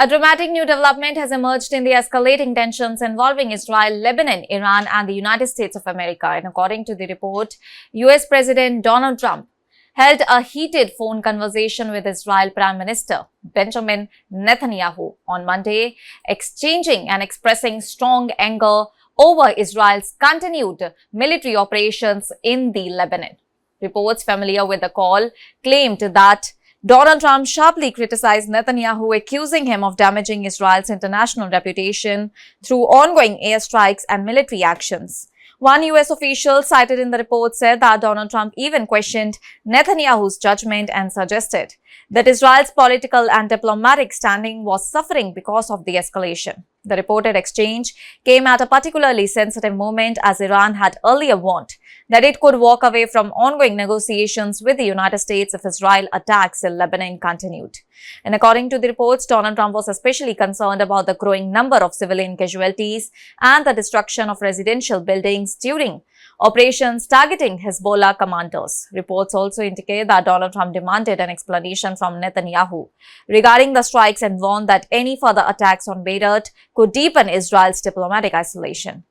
A dramatic new development has emerged in the escalating tensions involving Israel, Lebanon, Iran, and the United States of America. And according to the report, US President Donald Trump held a heated phone conversation with Israel Prime Minister Benjamin Netanyahu on Monday, exchanging and expressing strong anger over Israel's continued military operations in the Lebanon. Reports familiar with the call claimed that Donald Trump sharply criticized Netanyahu, accusing him of damaging Israel's international reputation through ongoing airstrikes and military actions. One US official cited in the report said that Donald Trump even questioned Netanyahu's judgment and suggested that Israel's political and diplomatic standing was suffering because of the escalation. The reported exchange came at a particularly sensitive moment, as Iran had earlier warned that it could walk away from ongoing negotiations with the United States if Israel attacks in Lebanon continued. And according to the reports, Donald Trump was especially concerned about the growing number of civilian casualties and the destruction of residential buildings during operations targeting Hezbollah commanders. Reports also indicate that Donald Trump demanded an explanation from Netanyahu regarding the strikes and warned that any further attacks on Beirut could deepen Israel's diplomatic isolation.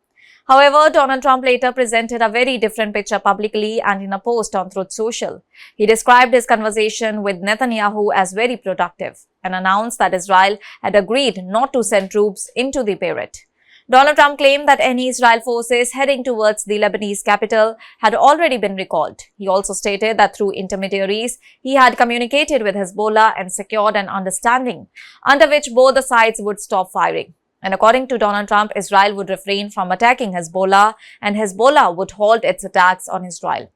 However, Donald Trump later presented a very different picture publicly and in a post on Truth Social. He described his conversation with Netanyahu as very productive and announced that Israel had agreed not to send troops into the Beirut. Donald Trump claimed that any Israel forces heading towards the Lebanese capital had already been recalled. He also stated that through intermediaries, he had communicated with Hezbollah and secured an understanding under which both the sides would stop firing. And according to Donald Trump, Israel would refrain from attacking Hezbollah and Hezbollah would halt its attacks on Israel.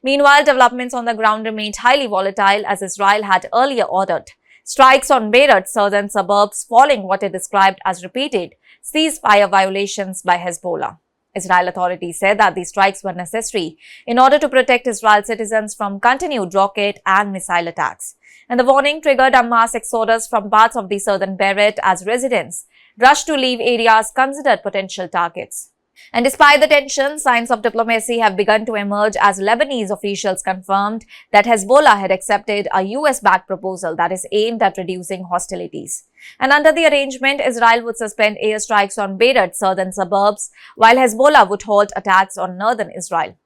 Meanwhile, developments on the ground remained highly volatile, as Israel had earlier ordered strikes on Beirut's southern suburbs following what it described as repeated ceasefire violations by Hezbollah. Israel authorities said that these strikes were necessary in order to protect Israel citizens from continued rocket and missile attacks. And the warning triggered a mass exodus from parts of the southern Beirut as residents rushed to leave areas considered potential targets. And despite the tension, signs of diplomacy have begun to emerge as Lebanese officials confirmed that Hezbollah had accepted a US-backed proposal that is aimed at reducing hostilities. And under the arrangement, Israel would suspend airstrikes on Beirut's southern suburbs, while Hezbollah would halt attacks on northern Israel.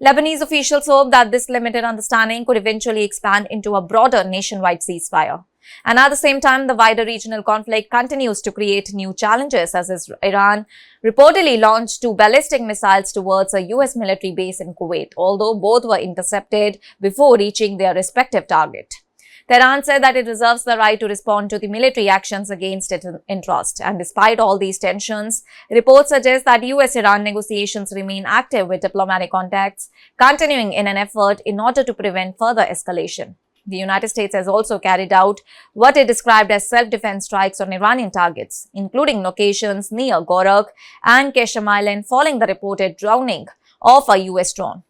Lebanese officials hope that this limited understanding could eventually expand into a broader nationwide ceasefire. And at the same time, the wider regional conflict continues to create new challenges, as Iran reportedly launched 2 ballistic missiles towards a US military base in Kuwait, although both were intercepted before reaching their respective target. Tehran said that it reserves the right to respond to the military actions against its interest. And despite all these tensions, reports suggest that US-Iran negotiations remain active, with diplomatic contacts continuing in an effort in order to prevent further escalation. The United States has also carried out what it described as self-defense strikes on Iranian targets, including locations near Gorak and Keshem Island following the reported drowning of a US drone.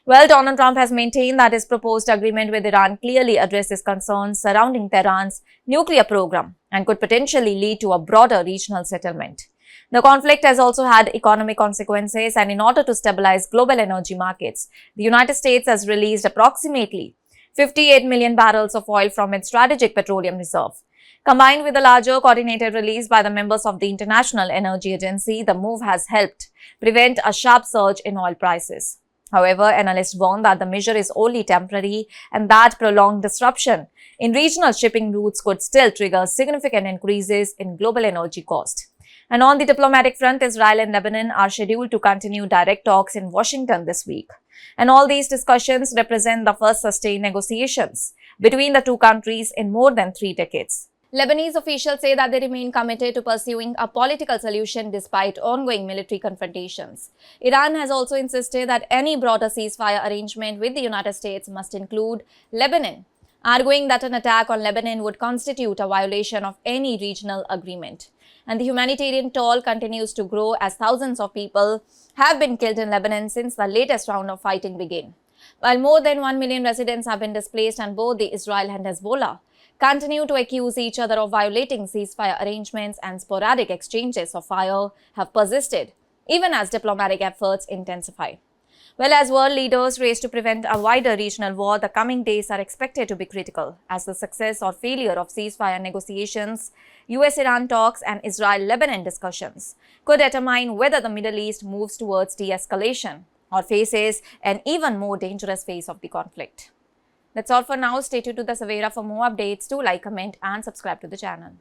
Well, Donald Trump has maintained that his proposed agreement with Iran clearly addresses concerns surrounding Tehran's nuclear program and could potentially lead to a broader regional settlement. The conflict has also had economic consequences, and in order to stabilize global energy markets, the United States has released approximately 58 million barrels of oil from its strategic petroleum reserve. Combined with a larger coordinated release by the members of the International Energy Agency, the move has helped prevent a sharp surge in oil prices. However, analysts warn that the measure is only temporary and that prolonged disruption in regional shipping routes could still trigger significant increases in global energy costs. And on the diplomatic front, Israel and Lebanon are scheduled to continue direct talks in Washington this week. And all these discussions represent the first sustained negotiations between the two countries in more than 3 decades. Lebanese officials say that they remain committed to pursuing a political solution despite ongoing military confrontations. Iran has also insisted that any broader ceasefire arrangement with the United States must include Lebanon, arguing that an attack on Lebanon would constitute a violation of any regional agreement. And the humanitarian toll continues to grow as thousands of people have been killed in Lebanon since the latest round of fighting began. While more than 1 million residents have been displaced, and both the Israel and Hezbollah continue to accuse each other of violating ceasefire arrangements, and sporadic exchanges of fire have persisted even as diplomatic efforts intensify. Well, as world leaders race to prevent a wider regional war, the coming days are expected to be critical, as the success or failure of ceasefire negotiations, US-Iran talks and Israel-Lebanon discussions could determine whether the Middle East moves towards de-escalation or faces an even more dangerous phase of the conflict. That's all for now. Stay tuned to the Savera for more updates. Do like, comment and subscribe to the channel.